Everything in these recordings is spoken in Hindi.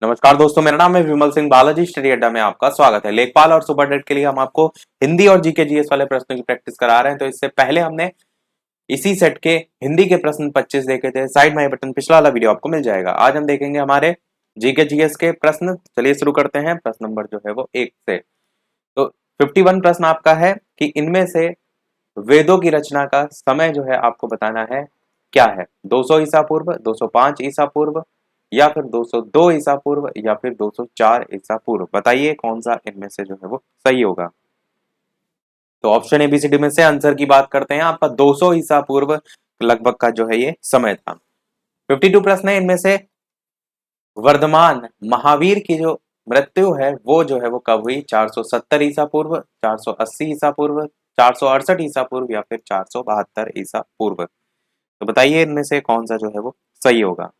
नमस्कार दोस्तों, मेरा नाम है विमल सिंह। बालाजी स्टडी अड्डा में आपका स्वागत है। लेखपाल और सुपर डेट के लिए हम आपको हिंदी और जीके जीएस वाले प्रश्नों की प्रैक्टिस करा रहे हैं। तो इससे पहले हमने इसी सेट के हिंदी के प्रश्न 25 देखे थे। साइड में ये बटन पिछला वाला वीडियो आपको मिल जाएगा। आज हम देखेंगे हमारे जीके जीएस के प्रश्न। चलिए शुरू करते हैं। प्रश्न नंबर जो है वो 1 से। तो 51 प्रश्न आपका है कि इनमें से वेदों की रचना का समय जो है आपको बताना है क्या है। 200 ईसा पूर्व, 205 ईसा पूर्व, या फिर 202 ईसा पूर्व, या फिर 204 ईसा पूर्व। बताइए कौन सा इनमें से जो है वो सही होगा। तो ऑप्शन एबीसीडी में से आंसर की बात करते हैं। आपका 200 ईसा पूर्व लगभग का जो है ये समय था। 52 प्रश्न है। इनमें से वर्धमान महावीर की जो मृत्यु है वो जो है वो कब हुई। 470 ईसा पूर्व, 480 ईसा पूर्व, 468 ईसा पूर्व, या फिर 472 ईसा पूर्व। तो बताइए इनमें से कौन सा जो है वो सही होगा।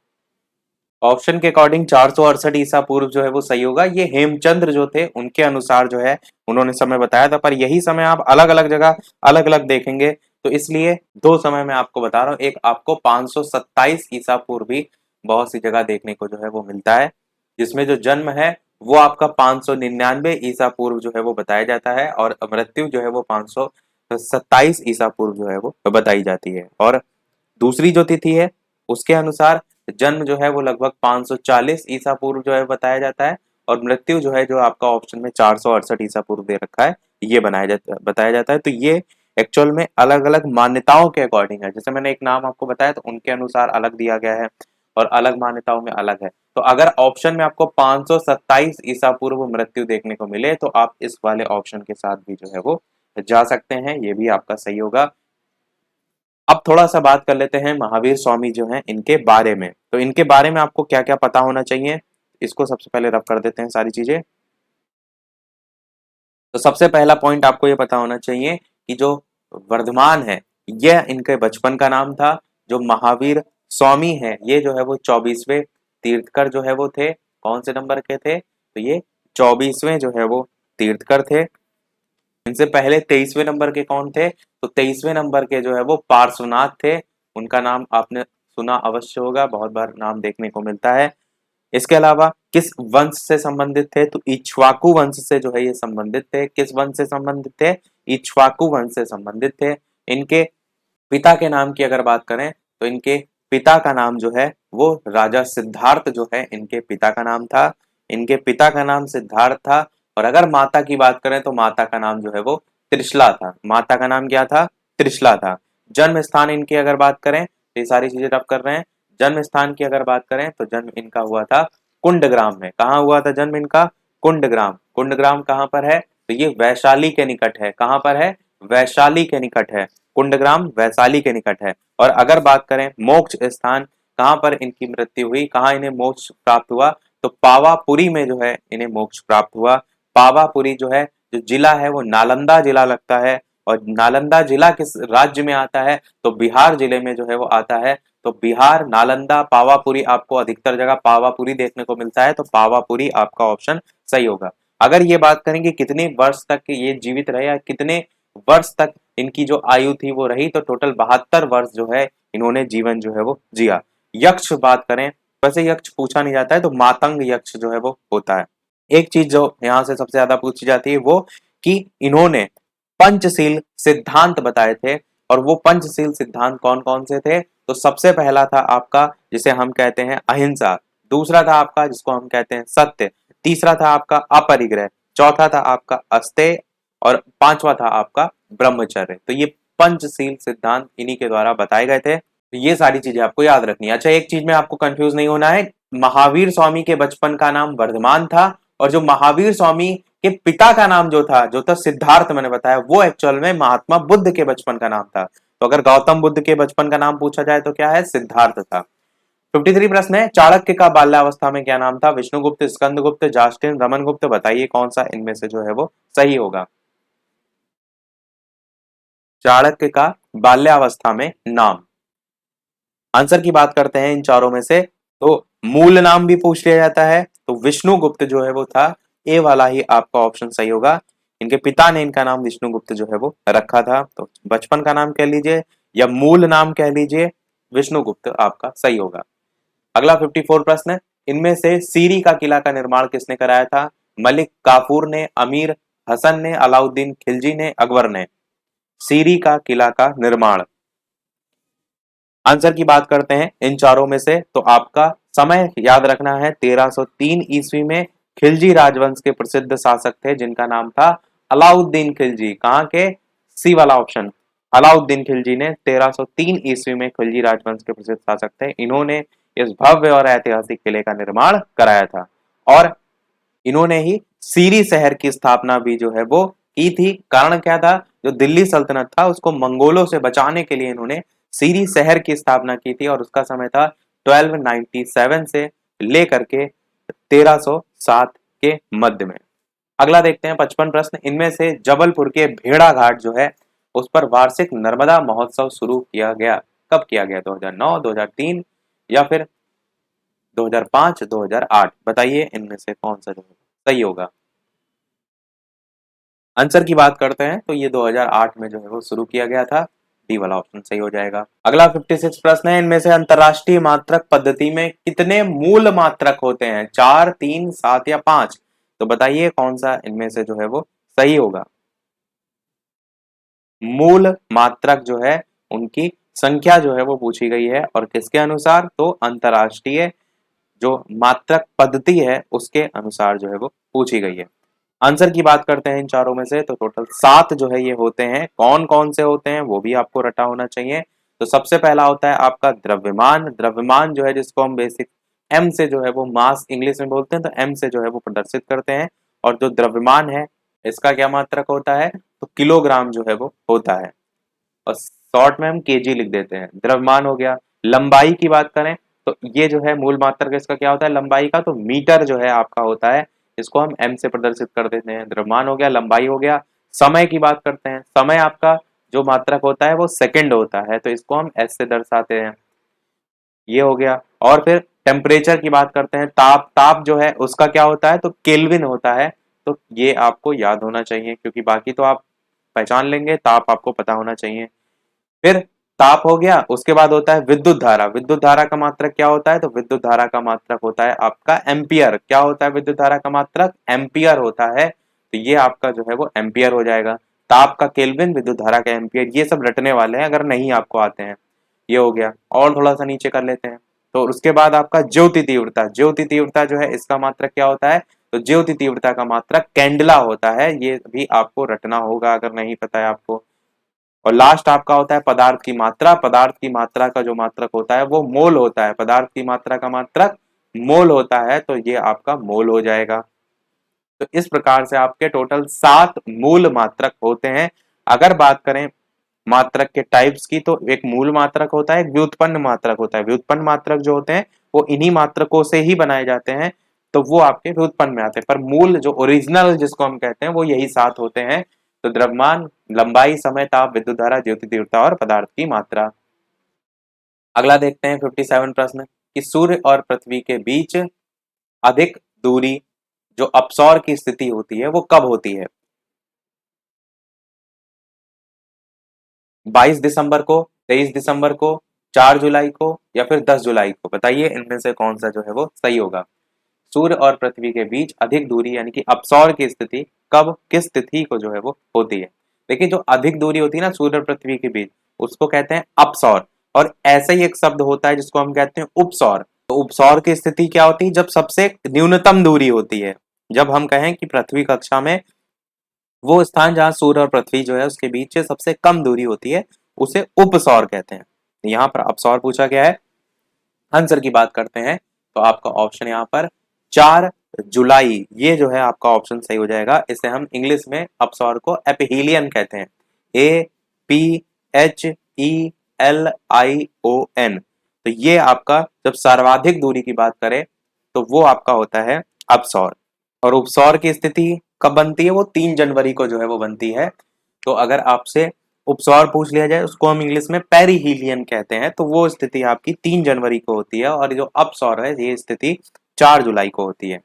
ऑप्शन के अकॉर्डिंग 468 ईसा पूर्व जो है वो सही होगा। ये हेमचंद्र जो थे उनके अनुसार जो है उन्होंने समय बताया था, पर यही समय आप अलग अलग जगह अलग अलग देखेंगे। तो इसलिए दो समय मैं आपको बता रहा हूँ। एक आपको 527 ईसा पूर्व भी बहुत सी जगह देखने को जो है वो मिलता है, जिसमें जो जन्म है वो आपका 599 ईसा पूर्व जो है वो बताया जाता है, और मृत्यु जो है वो 527 ईसा पूर्व जो है वो बताई जाती है। और दूसरी जो तिथि है उसके अनुसार जन्म जो है वो लगभग 540 ईसा पूर्व जो है बताया जाता है, और मृत्यु जो है जो आपका ऑप्शन में 468 ईसा पूर्व दे रखा है ये बताया जाता है। तो ये एक्चुअल में अलग अलग मान्यताओं के अकॉर्डिंग है। जैसे मैंने एक नाम आपको बताया तो उनके अनुसार अलग दिया गया है और अलग मान्यताओं में अलग है। तो अगर ऑप्शन में आपको 527 ईसा पूर्व मृत्यु देखने को मिले तो आप इस वाले ऑप्शन के साथ भी जो है वो जा सकते हैं। ये भी आपका सही होगा। अब थोड़ा सा बात कर लेते हैं महावीर स्वामी जो हैं इनके बारे में। तो इनके बारे में आपको क्या क्या पता होना चाहिए, इसको सबसे पहले रब कर देते हैं सारी चीजें। तो सबसे पहला पॉइंट आपको ये पता होना चाहिए कि जो वर्धमान है यह इनके बचपन का नाम था। जो महावीर स्वामी है ये जो है वो 24वें तीर्थकर जो है वो थे। कौन से नंबर के थे, तो ये 24वें जो है वो तीर्थकर थे। इनसे पहले 23वें नंबर के कौन थे, तो 23वें नंबर के जो है वो पार्श्वनाथ थे। उनका नाम आपने सुना अवश्य होगा, बहुत बार नाम देखने को मिलता है। इसके अलावा किस वंश से संबंधित थे, तो इक्ष्वाकु वंश से जो है ये संबंधित थे। किस वंश से संबंधित थे, इक्ष्वाकु वंश से संबंधित थे। इनके पिता के नाम की अगर बात करें तो इनके पिता का नाम जो है वो राजा सिद्धार्थ जो है इनके पिता का नाम था। इनके पिता का नाम सिद्धार्थ था। और अगर माता की बात करें तो माता का नाम जो है वो त्रिशला था। माता का नाम क्या था, त्रिशला था। जन्म स्थान इनकी अगर बात करें तो ये सारी चीजें रब कर रहे हैं। जन्म स्थान की अगर बात करें तो जन्म इनका हुआ था कुंडग्राम में। कहाँ हुआ था जन्म इनका, कुंडग्राम। कुंडग्राम कहाँ पर है, तो ये वैशाली के निकट है। कहाँ पर है, वैशाली के निकट है। कुंडग्राम वैशाली के निकट है। और अगर बात करें मोक्ष स्थान, कहाँ पर इनकी मृत्यु हुई, कहाँ इन्हें मोक्ष प्राप्त हुआ, तो पावापुरी में जो है इन्हें मोक्ष प्राप्त हुआ। पावापुरी जो है, जो जिला है वो नालंदा जिला लगता है। और नालंदा जिला किस राज्य में आता है, तो बिहार जिले में जो है वो आता है। तो बिहार, नालंदा, पावापुरी, आपको अधिकतर जगह पावापुरी देखने को मिलता है। तो पावापुरी आपका ऑप्शन सही होगा। अगर ये बात करेंगे कितने वर्ष तक ये जीवित रहे या कितने वर्ष तक इनकी जो आयु थी वो रही, तो टोटल 72 वर्ष जो है इन्होंने जीवन जो है वो जिया। यक्ष बात करें, वैसे यक्ष पूछा नहीं जाता है, तो मातंग यक्ष जो है वो होता है। एक चीज जो यहाँ से सबसे ज्यादा पूछी जाती है वो कि इन्होंने पंचशील सिद्धांत बताए थे। और वो पंचशील सिद्धांत कौन कौन से थे, तो सबसे पहला था आपका जिसे हम कहते हैं अहिंसा। दूसरा था आपका जिसको हम कहते हैं सत्य। तीसरा था आपका अपरिग्रह। चौथा था आपका अस्तेय। और पांचवा था आपका ब्रह्मचर्य। तो ये पंचशील सिद्धांत इन्हीं के द्वारा बताए गए थे। तो ये सारी चीजें आपको याद रखनी है। अच्छा, एक चीज में आपको कंफ्यूज नहीं होना है। महावीर स्वामी के बचपन का नाम वर्धमान था, और जो महावीर स्वामी के पिता का नाम जो था सिद्धार्थ, मैंने बताया वो एक्चुअल में महात्मा बुद्ध के बचपन का नाम था। तो अगर गौतम बुद्ध के बचपन का नाम पूछा जाए तो क्या है, सिद्धार्थ था। 53 प्रश्न है। चाणक्य का बाल्यावस्था में क्या नाम था, विष्णुगुप्त, स्कंदगुप्त, जास्टिन, रमनगुप्त। बताइए कौन सा इनमें से जो है वो सही होगा। चाणक्य का बाल्यावस्था में नाम, आंसर की बात करते हैं इन चारों में से, तो मूल नाम भी पूछ लिया जाता है। तो विष्णुगुप्त जो है वो था, ए वाला ही आपका ऑप्शन सही होगा। इनके पिता ने इनका नाम विष्णुगुप्त जो है वो रखा था। तो बचपन का नाम कह लीजिए या मूल नाम कह लीजिए, विष्णुगुप्त आपका सही होगा। अगला 54 प्रश्न है। इनमें से सीरी का किला का निर्माण किसने कराया था? मलिक काफूर ने, अमीर हसन ने, अलाउद्दीन खिलजी ने, अकबर ने। सीरी का किला का निर्माण। आंसर की बात करते हैं इन चारों में से, तो आपका समय याद रखना है 1303 ईस्वी में खिलजी राजवंश के प्रसिद्ध शासक थे जिनका नाम था अलाउद्दीन खिलजी। कहां के? सी वाला ऑप्शन। अलाउद्दीन खिलजी ने 1303 ईस्वी में खिलजी राजवंश के प्रसिद्ध शासक थे। इन्होंने इस भव्य और ऐतिहासिक किले का निर्माण कराया था और इन्होंने ही सीरी शहर की स्थापना भी जो है वो की थी। कारण क्या था? जो दिल्ली सल्तनत था उसको मंगोलों से बचाने के लिए इन्होंने सीरी शहर की स्थापना की थी और उसका समय था 1297 से लेकर के 1307 के मध्य में। अगला देखते हैं 55 प्रश्न। इनमें से जबलपुर के भेड़ा घाट जो है उस पर वार्षिक नर्मदा महोत्सव शुरू किया गया, कब किया गया? 2009, 2003 या फिर 2005, 2008? बताइए इनमें से कौन सा जो है सही होगा। आंसर की बात करते हैं तो ये 2008 में जो है वो शुरू किया गया था। डी वाला ऑप्शन सही हो जाएगा। अगला 56 प्रश्न है। इनमें से अंतरराष्ट्रीय मात्रक पद्धति में कितने मूल मात्रक होते हैं? 4, 3, 7 या 5? तो बताइए कौन सा इनमें से जो है वो सही होगा। मूल मात्रक जो है उनकी संख्या जो है वो पूछी गई है और किसके अनुसार? तो अंतरराष्ट्रीय जो मात्रक पद्धति है उसके अनुसार जो है वो पूछी गई है। आंसर की बात करते हैं इन चारों में से, तो टोटल 7 जो है ये होते हैं। कौन कौन से होते हैं वो भी आपको रटा होना चाहिए। तो सबसे पहला होता है आपका द्रव्यमान। द्रव्यमान जो है जिसको हम बेसिक एम से जो है वो मास इंग्लिश में बोलते हैं, तो एम से जो है वो प्रदर्शित करते हैं। और जो द्रव्यमान है इसका क्या मात्रक होता है? तो किलोग्राम जो है वो होता है और शॉर्ट में हम केजी लिख देते हैं। द्रव्यमान हो गया। लंबाई की बात करें तो ये जो है मूल मात्रक इसका क्या होता है लंबाई का? तो मीटर जो है आपका होता है, इसको हम एम से प्रदर्शित कर देते हैं। द्रव्यमान हो गया, लंबाई हो गया। समय की बात करते हैं, समय आपका जो मात्रक होता है वो सेकंड होता है, तो इसको हम एस से दर्शाते हैं। ये हो गया। और फिर टेम्परेचर की बात करते हैं, ताप। ताप जो है उसका क्या होता है? तो केल्विन होता है। तो ये आपको याद होना चाहिए क्योंकि बाकी तो आप पहचान लेंगे, ताप आपको पता होना चाहिए। फिर ताप हो गया, उसके बाद होता है विद्युत धारा। विद्युत धारा का मात्रक क्या होता है? तो विद्युत धारा का मात्रक होता है आपका एम्पियर। क्या होता है विद्युत धारा का मात्रक? एम्पियर होता है। तो ये आपका जो है वो एम्पियर हो जाएगा। ताप का केल्विन, विद्युत धारा का एम्पियर, ये सब रटने वाले हैं अगर नहीं आपको आते हैं। ये हो गया। और थोड़ा सा नीचे कर लेते हैं तो उसके बाद आपका ज्योति तीव्रता। ज्योति तीव्रता जो है इसका मात्रक क्या होता है? तो ज्योति तीव्रता का मात्रक कैंडला होता है। ये भी आपको रटना होगा अगर नहीं पता है आपको। और लास्ट आपका होता है पदार्थ की मात्रा। पदार्थ की मात्रा का जो मात्रक होता है वो मोल होता है। पदार्थ की मात्रा का मात्रक मोल होता है, तो ये आपका मोल हो जाएगा। तो इस प्रकार से आपके टोटल 7 मूल मात्रक होते हैं। अगर बात करें मात्रक के टाइप्स की, तो एक मूल मात्रक होता है, एक व्युत्पन्न मात्रक होता है। व्युत्पन्न मात्रक जो होते हैं वो इन्हीं मात्रकों से ही बनाए जाते हैं, तो वो आपके व्युत्पन्न में आते हैं। पर मूल जो ओरिजिनल जिसको हम कहते हैं वो यही 7 होते हैं। तो द्रव्यमान, लंबाई, समय, ताप, विद्युत धारा, ज्योति तीव्रता और पदार्थ की मात्रा। अगला देखते हैं 57 प्रश्न कि सूर्य और पृथ्वी के बीच अधिक दूरी जो अपसौर की स्थिति होती है वो कब होती है? 22 दिसंबर को, 23 दिसंबर को, 4 जुलाई को या फिर 10 जुलाई को? बताइए इनमें से कौन सा जो है वो सही होगा। सूर्य और पृथ्वी के बीच अधिक दूरी यानी कि अपसौर की स्थिति कब, किस तिथि को जो है वो होती है? देखिए जो अधिक दूरी होती है ना सूर्य और पृथ्वी के बीच, उसको कहते हैं अपसौर। और ऐसा ही एक शब्द होता है जिसको हम कहते हैं उपसौर। तो उपसौर की स्थिति क्या होती है? जब सबसे न्यूनतम दूरी होती है। जब हम कहें कि पृथ्वी कक्षा में वो स्थान जहां सूर्य और पृथ्वी जो है उसके बीच से सबसे कम दूरी होती है, उसे उपसौर कहते हैं। यहाँ पर अपसौर पूछा गया है। आंसर की बात करते हैं तो आपका ऑप्शन यहाँ पर 4 जुलाई, ये जो है आपका ऑप्शन सही हो जाएगा। इसे हम इंग्लिश में अपसौर को एपिहीलियन कहते हैं। APHELION। तो ये आपका जब सर्वाधिक दूरी की बात करें तो वो आपका होता है अपसौर। और उपसौर की स्थिति कब बनती है? वो 3 जनवरी को जो है वो बनती है। तो अगर आपसे उपसौर पूछ लिया जाए उसको हम इंग्लिश में पेरिहीलियन कहते हैं। तो वो स्थिति आपकी 3 जनवरी को होती है और जो अपसौर है ये स्थिति 4 जुलाई को होती है।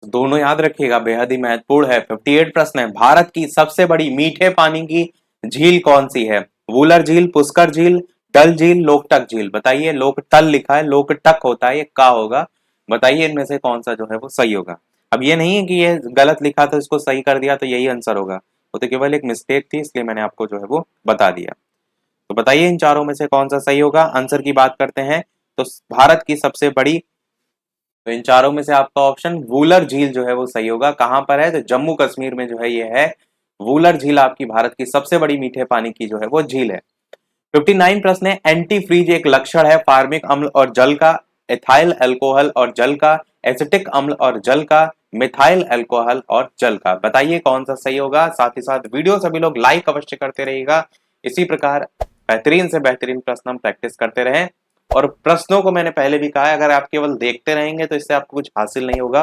दोनों याद रखिएगा, बेहद ही महत्वपूर्ण है। 58 प्रश्न है, भारत की सबसे बड़ी मीठे पानी की झील कौन सी है? वूलर झील, पुष्कर झील, डल झील, लोकटक झील? बताइए। लोकटल लिखा है, लोकटक होता है, ये का होगा। बताइए इनमें से कौन सा जो है वो सही होगा। अब ये नहीं है कि ये गलत लिखा तो इसको सही कर दिया तो यही आंसर होगा, वो तो केवल एक मिस्टेक थी, इसलिए मैंने आपको जो है वो बता दिया। तो बताइए इन चारों में से कौन सा सही होगा। आंसर की बात करते हैं तो भारत की सबसे बड़ी, तो इन चारों में से आपका ऑप्शन वूलर झील जो है वो सही होगा। कहां पर है, तो जम्मू कश्मीर में जो है ये है। वूलर झील आपकी भारत की सबसे बड़ी मीठे पानी की जो है वो झील है। 59 प्रश्न है, एंटी फ्रीज एक लक्षण है फार्मिक अम्ल और जल का, एथाइल अल्कोहल और जल का, एसिटिक अम्ल और जल का, मिथाइल अल्कोहल और जल का। बताइए कौन सा सही होगा। साथ ही साथ वीडियो सभी लोग लाइक अवश्य करते रहिएगा। इसी प्रकार बेहतरीन से बेहतरीन प्रश्न हम प्रैक्टिस करते रहें। और प्रश्नों को मैंने पहले भी कहा है, अगर आप केवल देखते रहेंगे तो इससे आपको कुछ हासिल नहीं होगा।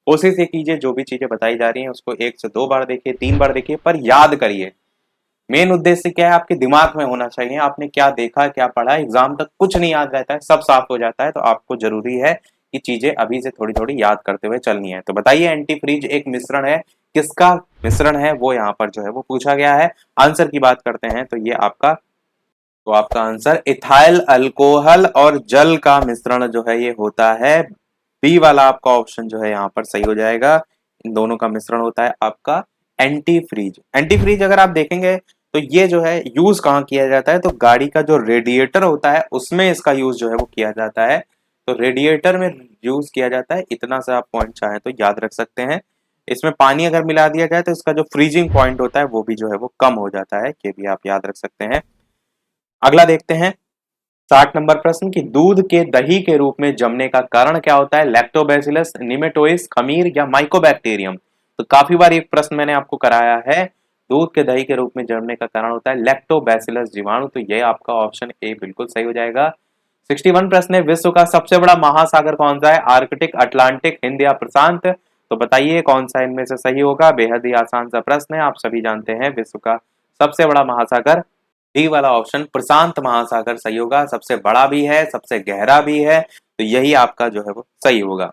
कोशिश ये कीजिए जो भी चीजें बताई जा रही हैं उसको 1 से 2 बार देखिए, 3 बार देखिए, पर याद करिए। मेन उद्देश्य क्या है, आपके दिमाग में होना चाहिए आपने क्या देखा क्या पढ़ा। एग्जाम तक कुछ नहीं याद रहता है, सब साफ हो जाता है। तो आपको जरूरी है कि चीजें अभी से थोड़ी थोड़ी याद करते हुए चलनी है। तो बताइए एंटी फ्रीज एक मिश्रण है, किसका मिश्रण है वो यहाँ पर जो है वो पूछा गया है। आंसर की बात करते हैं तो ये आपका, तो आपका आंसर इथाइल अल्कोहल और जल का मिश्रण जो है ये होता है। बी वाला आपका ऑप्शन जो है यहाँ पर सही हो जाएगा। इन दोनों का मिश्रण होता है आपका एंटी फ्रीज। एंटी फ्रीज अगर आप देखेंगे तो ये जो है यूज कहाँ किया जाता है, तो गाड़ी का जो रेडिएटर होता है उसमें इसका यूज जो है वो किया जाता है। तो रेडिएटर में यूज किया जाता है। इतना सा आप पॉइंट चाहें तो याद रख सकते हैं। इसमें पानी अगर मिला दिया जाए तो इसका जो फ्रीजिंग पॉइंट होता है वो भी जो है वो कम हो जाता है, ये भी आप याद रख सकते हैं। अगला देखते हैं 60 नंबर प्रश्न की, दूध के दही के रूप में जमने का कारण क्या होता है, लैक्टोबैसिलस, निमेटोइस, खमीर या माइकोबैक्टीरियम। तो काफी बार एक प्रश्न मैंने आपको कराया है, दूध के दही के रूप में जमने का कारण होता है लैक्टोबैसिलस जीवाणु। तो ये आपका ऑप्शन ए बिल्कुल सही हो जाएगा। 61 प्रश्न है, विश्व का सबसे बड़ा महासागर कौन सा है, आर्कटिक, अटलांटिक, हिंद या प्रशांत। तो बताइए कौन सा इनमें से सही होगा। बेहद ही आसान सा प्रश्न है, आप सभी जानते हैं विश्व का सबसे बड़ा महासागर, डी वाला ऑप्शन प्रशांत महासागर सही होगा। सबसे बड़ा भी है, सबसे गहरा भी है, तो यही आपका जो है वो सही होगा।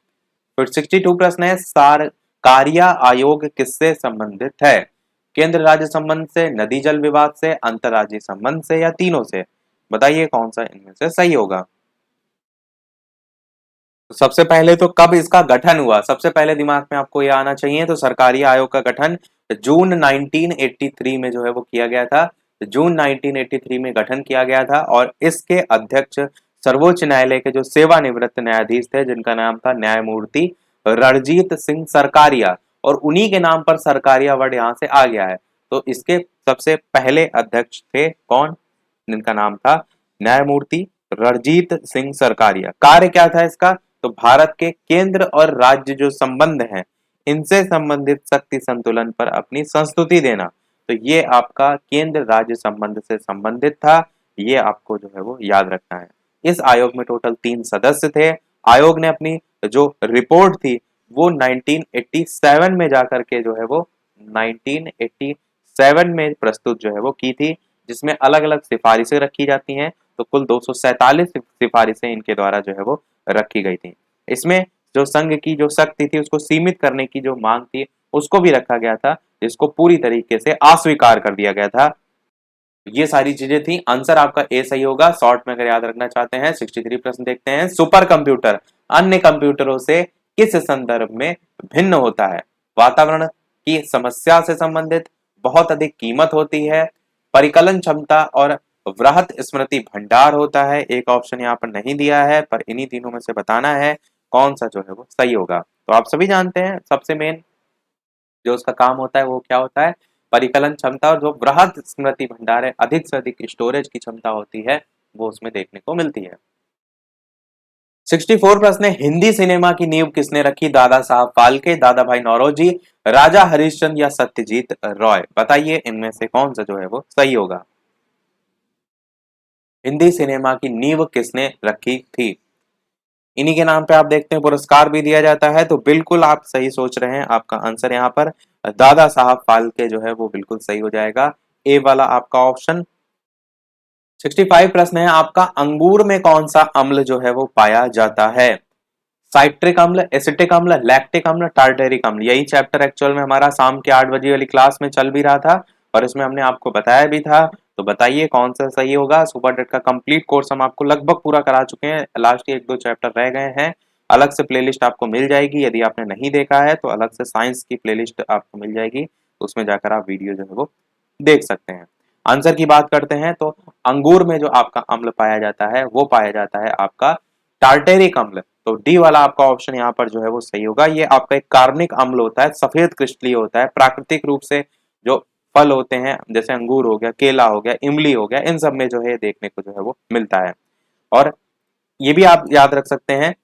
फिर 62 प्रश्न है, सरकारिया आयोग किससे संबंधित है, केंद्र राज्य संबंध से, नदी जल विवाद से, अंतर्राज्यीय संबंध से या तीनों से। बताइए कौन सा इनमें से सही होगा। तो सबसे पहले तो कब इसका गठन हुआ, सबसे पहले दिमाग में आपको ये आना चाहिए। तो सरकारी आयोग का गठन जून 1983 में जो है वो किया गया था। जून 1983 में गठन किया गया था और इसके अध्यक्ष सर्वोच्च न्यायालय के जो सेवानिवृत्त न्यायाधीश थे जिनका नाम था न्यायमूर्ति रणजीत सिंह सरकारिया, और उन्हीं के नाम पर सरकारिया वर्ड यहाँ से आ गया है। तो इसके सबसे पहले अध्यक्ष थे कौन, जिनका नाम था न्यायमूर्ति रणजीत सिंह सरकारिया। कार्य क्या था इसका, तो भारत के केंद्र और राज्य जो संबंध हैं इनसे संबंधित शक्ति संतुलन पर अपनी संस्तुति देना। तो ये आपका केंद्र राज्य संबंध से संबंधित था, ये आपको जो है वो याद रखना है। इस आयोग में टोटल 3 सदस्य थे। आयोग ने अपनी जो रिपोर्ट थी वो 1987 में जाकर के जो है वो 1987 में प्रस्तुत जो है वो की थी, जिसमें अलग अलग सिफारिशें रखी जाती हैं। तो कुल 247 सिफारिशें इनके द्वारा जो है वो रखी गई थी। इसमें जो संघ की जो शक्ति थी उसको सीमित करने की जो मांग थी उसको भी रखा गया था, जिसको पूरी तरीके से अस्वीकार कर दिया गया था। ये सारी चीजें थी। आंसर आपका ए सही होगा। शॉर्ट में अगर याद रखना चाहते हैं 63 प्रश्न देखते हैं, सुपर कंप्यूटर अन्य कंप्यूटरों से किस संदर्भ में भिन्न होता है, वातावरण की समस्या से संबंधित, बहुत अधिक कीमत होती है, परिकलन क्षमता और वृहत स्मृति भंडार होता है। एक ऑप्शन यहाँ पर नहीं दिया है, पर इन्हीं तीनों में से बताना है कौन सा जो है वो सही होगा। तो आप सभी जानते हैं सबसे मेन जो उसका काम होता है वो क्या होता है, परिकलन क्षमता, और जो बृहद स्मृति भंडार है, अधिक से अधिक स्टोरेज की क्षमता होती है, वो उसमें देखने को मिलती है। 64 प्रश्न है, हिंदी सिनेमा की नींव किसने रखी, दादा साहब फाल्के, दादा भाई नौरोजी, राजा हरिश्चंद्र या सत्यजीत रॉय। बताइए इनमें से कौन सा जो है वो सही होगा। हिंदी सिनेमा की नींव किसने रखी थी, इन्हीं के नाम पे आप देखते हैं पुरस्कार भी दिया जाता है। तो बिल्कुल आप सही सोच रहे हैं, आपका आंसर यहाँ पर दादा साहब फाल्के जो है वो बिल्कुल सही हो जाएगा, ए वाला आपका ऑप्शन। 65 प्रश्न है आपका, अंगूर में कौन सा अम्ल जो है वो पाया जाता है, साइट्रिक अम्ल, एसिटिक अम्ल, लैक्टिक अम्ल, टार्टेरिक अम्ल। यही चैप्टर एक्चुअल में हमारा शाम के 8 बजे वाली क्लास में चल भी रहा था और इसमें हमने आपको बताया भी था। तो बताइए कौन सा सही होगा। सुपर डेट का कंप्लीट कोर्स हम आपको लगभग पूरा करा चुके हैं, लास्ट 1-2 चैप्टर रह गए हैं। अलग से प्लेलिस्ट आपको मिल जाएगी। यदि आपने नहीं देखा है तो अलग से साइंस की प्लेलिस्ट आपको मिल जाएगी, उसमें जाकर आप वीडियो जो है वो देख सकते हैं। आंसर की बात करते हैं तो अंगूर में जो आपका अम्ल पाया जाता है वो पाया जाता है आपका टार्टेरिक अम्ल। तो डी वाला आपका ऑप्शन यहाँ पर जो है वो सही होगा। ये आपका एक कार्बनिक अम्ल होता है, सफेद क्रिस्टलीय होता है, प्राकृतिक रूप से जो फल होते हैं जैसे अंगूर हो गया, केला हो गया, इमली हो गया, इन सब में जो है देखने को जो है वो मिलता है। और ये भी आप याद रख सकते हैं,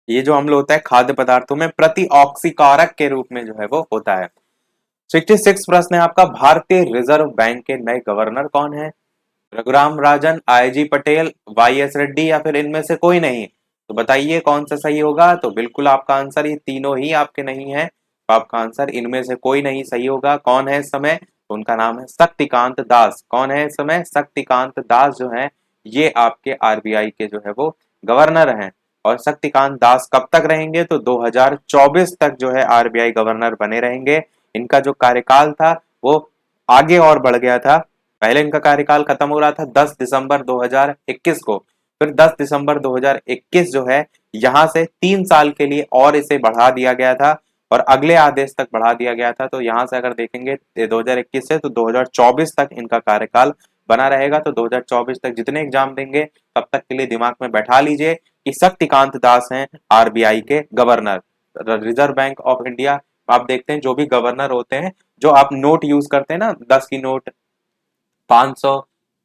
ये जो अम्ल होता है खाद्य पदार्थों में प्रतिऑक्सीकारक के रूप में जो है वो होता है। 66 प्रश्न है आपका, भारतीय रिजर्व बैंक के नए गवर्नर कौन है? रघुराम राजन, आईजी पटेल, वाई एस रेड्डी या फिर इनमें से कोई नहीं? तो बताइए कौन सा सही होगा। तो बिल्कुल आपका आंसर ये तीनों ही आपके नहीं है, तो आपका आंसर इनमें से कोई नहीं सही होगा। कौन है इस समय? तो उनका नाम है शक्तिकांत दास। कौन है इस समय? शक्तिकांत दास जो है ये आपके आरबीआई के जो है वो गवर्नर हैं। और शक्तिकांत दास कब तक रहेंगे? तो 2024 तक जो है आरबीआई गवर्नर बने रहेंगे। इनका जो कार्यकाल था वो आगे और बढ़ गया था। पहले इनका कार्यकाल खत्म हो रहा था 10 दिसंबर 2021 को, फिर 10 दिसंबर 2021 जो है यहां से 3 साल के लिए और इसे बढ़ा दिया गया था और अगले आदेश तक बढ़ा दिया गया था। तो यहां से अगर देखेंगे 2021 से तो 2024 तक इनका कार्यकाल बना रहेगा। तो 2024 तक जितने एग्जाम देंगे तब तक के लिए दिमाग में बैठा लीजिए कि शक्तिकांत दास हैं आरबीआई के governor, reserve bank of India. आप देखते हैं जो भी गवर्नर होते हैं, जो आप नोट यूज करते हैं ना, 10 की नोट, 500,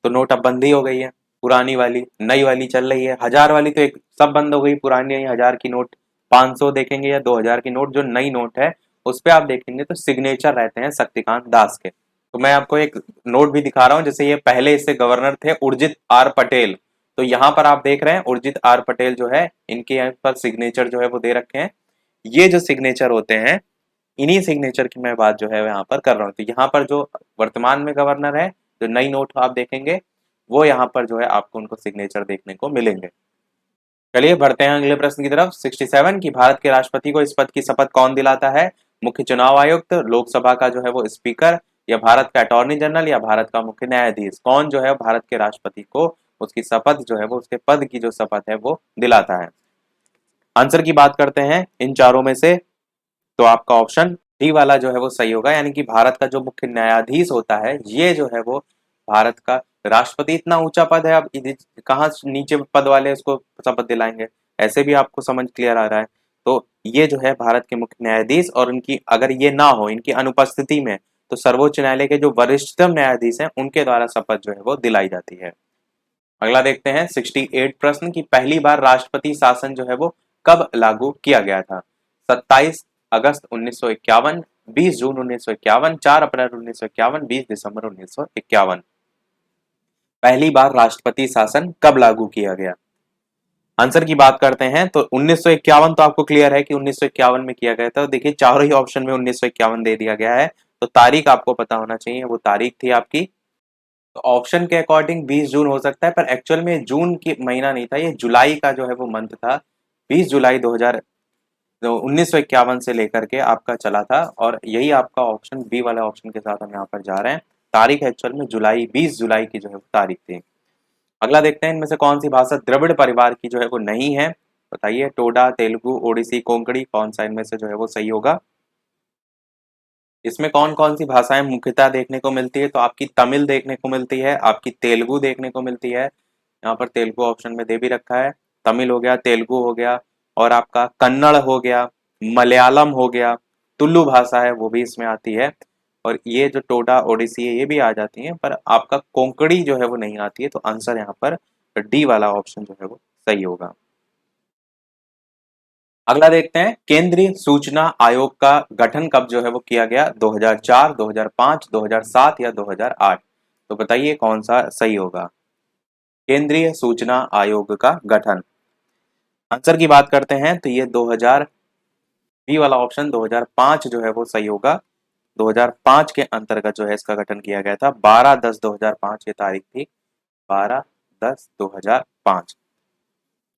तो नोटबंदी हो गई है, पुरानी वाली, नई वाली चल रही है, 1000 वाली तो एक सब बंद हो गई, पुरानी 1000 की नोट। 500 देखेंगे या 2000 की नोट, जो नई नोट है उस पे आप देखेंगे तो सिग्नेचर रहते हैं शक्तिकांत दास के। तो मैं आपको एक नोट भी दिखा रहा हूँ, जैसे ये पहले इससे गवर्नर थे उर्जित आर पटेल। तो यहाँ पर आप देख रहे हैं उर्जित आर पटेल जो है, इनके यहाँ पर सिग्नेचर जो है वो दे रखे हैं। ये जो सिग्नेचर होते हैं, इन्हीं सिग्नेचर की मैं बात जो है यहाँ पर कर रहा हूँ। तो यहाँ पर जो वर्तमान में गवर्नर है, जो नई नोट आप देखेंगे वो यहाँ पर जो है आपको उनको सिग्नेचर देखने को मिलेंगे। चलिए बढ़ते हैं अगले प्रश्न की तरफ। 67 की भारत के राष्ट्रपति को इस पद की शपथ कौन दिलाता है? मुख्य चुनाव आयुक्त, लोकसभा का जो है वो स्पीकर, या भारत का अटॉर्नी जनरल, या भारत का मुख्य न्यायाधीश? कौन जो है भारत के राष्ट्रपति को उसकी शपथ जो है वो, उसके पद की जो शपथ है वो दिलाता है? आंसर की बात करते हैं इन चारों में से, तो आपका ऑप्शन डी वाला जो है वो सही होगा। यानी कि भारत का जो मुख्य न्यायाधीश होता है ये जो है वो भारत का राष्ट्रपति। इतना ऊंचा पद है, अब कहाँ नीचे पद वाले उसको शपथ दिलाएंगे? ऐसे भी आपको समझ क्लियर आ रहा है। तो ये जो है भारत के मुख्य न्यायाधीश, और इनकी अगर ये ना हो, इनकी अनुपस्थिति में, तो सर्वोच्च न्यायालय के जो वरिष्ठतम न्यायाधीश हैं उनके द्वारा शपथ जो है वो दिलाई जाती है। अगला देखते हैं 68 प्रश्न की, पहली बार राष्ट्रपति शासन जो है वो कब लागू किया गया था? 27 अगस्त 1951, 20 जून 1951, 4 अप्रैल 1951, 20 दिसंबर 1951? पहली बार राष्ट्रपति शासन कब लागू किया गया? आंसर की बात करते हैं तो 1951 तो आपको क्लियर है कि 1951 में किया गया था। तो देखिए चारों ही ऑप्शन में 1951 दे दिया गया है, तो तारीख आपको पता होना चाहिए, वो तारीख थी आपकी। तो ऑप्शन के अकॉर्डिंग 20 जून हो सकता है, पर एक्चुअल में जून की महीना नहीं था, ये जुलाई का जो है वो मंथ था। 20 जुलाई 1951 से लेकर के आपका चला था, और यही आपका ऑप्शन बी वाला ऑप्शन के साथ हम यहाँ पर जा रहे हैं। तारीख एक्चुअल में जुलाई, 20 जुलाई की जो है तारीख थी। अगला देखते हैं इनमें से कौन सी भाषा द्रविड़ परिवार की जो है वो नहीं है? बताइए, टोडा, तेलुगु, ओडिसी, कोंकणी, कौन सा इनमें से जो है वो सही होगा? इसमें कौन कौन सी भाषाएं मुख्यतः देखने को मिलती है? तो आपकी तमिल देखने को मिलती है, आपकी तेलुगु देखने को मिलती है, यहाँ पर तेलुगु ऑप्शन में दे भी रखा है। तमिल हो गया, तेलुगु हो गया, और आपका कन्नड़ हो गया, मलयालम हो गया, तुलु भाषा है वो भी इसमें आती है, और ये जो टोडा ओडिसी है ये भी आ जाती है, पर आपका कोंकणी जो है वो नहीं आती है। तो आंसर यहाँ पर डी वाला ऑप्शन जो है वो सही होगा। अगला देखते हैं, केंद्रीय सूचना आयोग का गठन कब जो है वो किया गया? 2004, 2005, 2007 या 2008? तो बताइए कौन सा सही होगा? केंद्रीय सूचना आयोग का गठन, आंसर की बात करते हैं तो ये 2000, बी वाला ऑप्शन 2005 जो है वो सही होगा। 2005 के अंतर्गत जो है इसका गठन किया गया था। 12/10/2005 ये तारीख थी, 12/10/2005।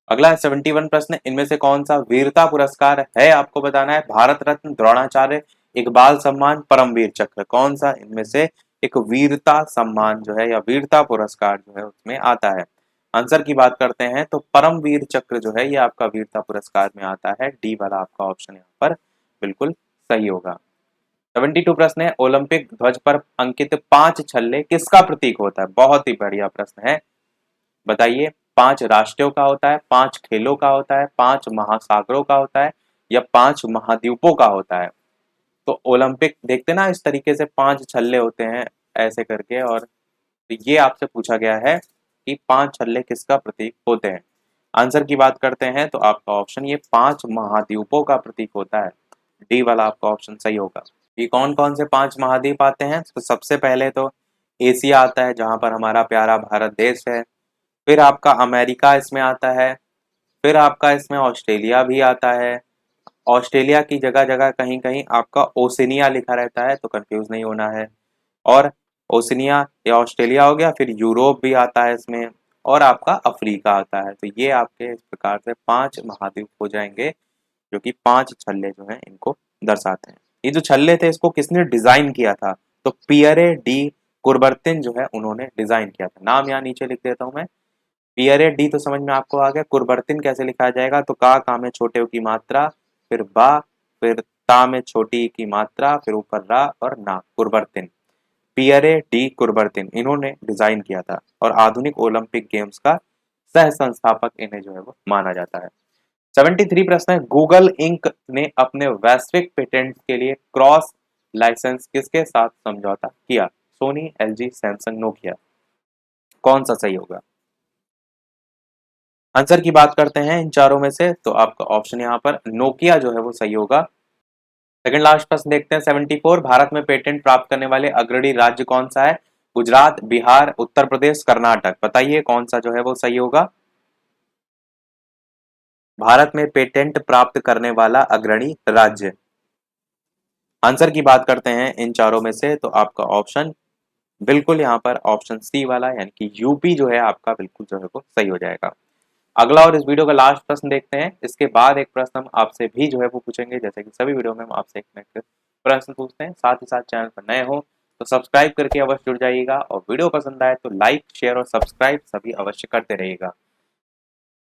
अगला 71 प्रश्न, इनमें से कौन सा वीरता पुरस्कार है? आपको बताना है। भारत रत्न, द्रोणाचार्य, इकबाल सम्मान, परमवीर चक्र? कौन सा इनमें से एक वीरता सम्मान जो है या वीरता पुरस्कार जो है उसमें आता है? आंसर की बात करते हैं तो परमवीर चक्र जो है ये आपका वीरता पुरस्कार में आता है। डी वाला आपका ऑप्शन यहाँ पर बिल्कुल सही होगा। 72 प्रश्न है, ओलंपिक ध्वज पर अंकित 5 छल्ले किसका प्रतीक होता है? बहुत ही बढ़िया प्रश्न है, बताइए। 5 राष्ट्रों का होता है, 5 खेलों का होता है, 5 महासागरों का होता है, या 5 महाद्वीपों का होता है? तो ओलंपिक देखते ना इस तरीके से 5 छल्ले होते हैं ऐसे करके, और ये आपसे पूछा गया है कि 5 छल्ले किसका प्रतीक होते हैं। आंसर की बात करते हैं तो आपका ऑप्शन ये 5 महाद्वीपों का प्रतीक होता है। डी वाला आपका ऑप्शन सही होगा। ये कौन कौन से 5 महाद्वीप आते हैं? तो सबसे पहले तो एशिया आता है जहां पर हमारा प्यारा भारत देश है। फिर आपका अमेरिका इसमें आता है। फिर आपका इसमें ऑस्ट्रेलिया भी आता है। ऑस्ट्रेलिया की जगह जगह कहीं कहीं आपका ओशिनिया लिखा रहता है, तो कंफ्यूज नहीं होना है। और ओशिनिया या ऑस्ट्रेलिया हो गया, फिर यूरोप भी आता है इसमें, और आपका अफ्रीका आता है। तो ये आपके इस प्रकार से 5 महाद्वीप हो जाएंगे, जो कि 5 छल्ले जो हैं इनको दर्शाते हैं। ये जो छल्ले थे इसको किसने डिजाइन किया था? तो पियरे डी कुरबर्तिन जो है उन्होंने डिजाइन किया था। नाम यहाँ नीचे लिख देता हूँ मैं। पियरे डी तो समझ में आपको आ गया। कुरबर्तिन कैसे लिखा जाएगा? तो का में छोटे की मात्रा, फिर बा, फिर ता में छोटी की मात्रा, फिर ऊपर रा और ना, कुरबर्तिन। पियरे डी कुरबर्तिन इन्होंने डिजाइन किया था, और आधुनिक ओलंपिक गेम्स का सह संस्थापक इन्हें जो है वो माना जाता है। 73 प्रश्न है, गूगल इंक ने अपने वैश्विक पेटेंट के लिए क्रॉस लाइसेंस किसके साथ समझौता किया? Sony, LG, Samsung, Nokia. कौन सा सही होगा? आंसर की बात करते हैं इन चारों में से, तो आपका ऑप्शन यहाँ पर नोकिया जो है वो सही होगा। सेकंड लास्ट प्रश्न देखते हैं 74, भारत में पेटेंट प्राप्त करने वाले अग्रणी राज्य कौन सा है? गुजरात, बिहार, उत्तर प्रदेश, कर्नाटक। बताइए कौन सा जो है वो सही होगा? भारत में पेटेंट प्राप्त करने वाला अग्रणी राज्य। आंसर की बात करते हैं इन चारों में से, तो आपका ऑप्शन बिल्कुल यहाँ पर ऑप्शन सी वाला यानी कि यूपी जो है आपका बिल्कुल जो है वो सही हो जाएगा। अगला और इस वीडियो का लास्ट प्रश्न देखते हैं। इसके बाद एक प्रश्न हम आपसे भी जो है वो पूछेंगे, जैसे कि सभी वीडियो में हम आपसे एक न एक प्रश्न पूछते हैं। साथ ही साथ चैनल पर नए हो तो सब्सक्राइब करके अवश्य जुड़ जाइएगा, और वीडियो पसंद आए तो लाइक, शेयर और सब्सक्राइब सभी अवश्य करते रहिएगा।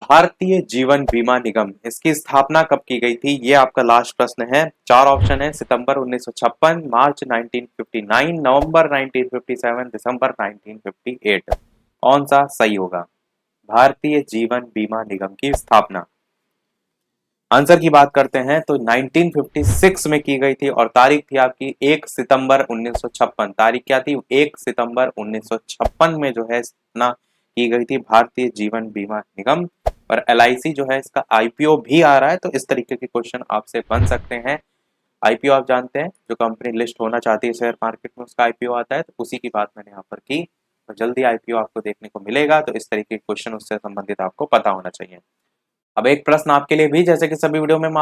भारतीय जीवन बीमा निगम, इसकी स्थापना कब की गई थी? ये आपका लास्ट प्रश्न है। 4 ऑप्शन है, सितंबर 1956, मार्च 1959, नवंबर 1957, दिसंबर 1958। कौन सा सही होगा? भारतीय जीवन बीमा निगम की स्थापना। आंसर की बात करते हैं तो 1956 में की गई थी, और तारीख थी आपकी 1 सितंबर 1956। तारीख क्या थी? 1 सितंबर 1956 में जो है स्थापना की गई थी भारतीय जीवन बीमा निगम। और एलआईसी जो है इसका आईपीओ भी आ रहा है, तो इस तरीके के क्वेश्चन आपसे बन सकते हैं। आईपीओ आप जानते हैं, जो कंपनी लिस्ट होना चाहती है शेयर मार्केट में उसका आईपीओ आता है, तो उसी की बात मैंने यहाँ पर की। तो जल्दी आईपीओ आपको देखने को मिलेगा, तो इस तरीके के क्वेश्चन उससे संबंधित आपको पता होना चाहिए। अब एक प्रश्न आपके लिए भी, जैसे कि सभी वीडियो में हम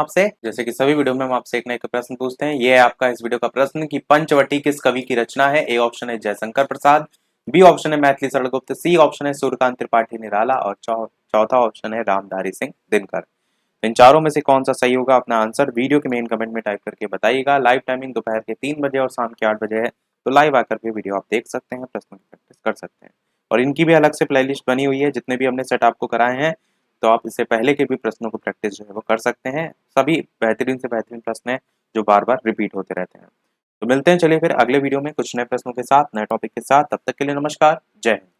आपसे एक ना एक प्रश्न पूछते हैं। ये है आपका इस वीडियो का प्रश्न कि पंचवटी किस कवि की रचना है? ए ऑप्शन है जयशंकर प्रसाद, बी ऑप्शन है मैथिली शरण गुप्त, सी ऑप्शन है सूर्यकांत त्रिपाठी निराला, और चौथा ऑप्शन है रामधारी सिंह दिनकर। इन चारों में से कौन सा सही होगा? अपना आंसर वीडियो के मेन कमेंट में टाइप करके बताइएगा। लाइव टाइमिंग दोपहर के 3 बजे और शाम के 8 बजे है, तो लाइव आकर के वीडियो आप देख सकते हैं, प्रश्नों की प्रैक्टिस कर सकते हैं। और इनकी भी अलग से प्लेलिस्ट बनी हुई है, जितने भी हमने सेट आपको कराए हैं, तो आप इससे पहले के भी प्रश्नों को प्रैक्टिस जो है वो कर सकते हैं। सभी बेहतरीन से बेहतरीन प्रश्न हैं जो बार बार रिपीट होते रहते हैं। तो मिलते हैं चलिए फिर अगले वीडियो में कुछ नए प्रश्नों के साथ, नए टॉपिक के साथ। तब तक के लिए नमस्कार, जय हिंद।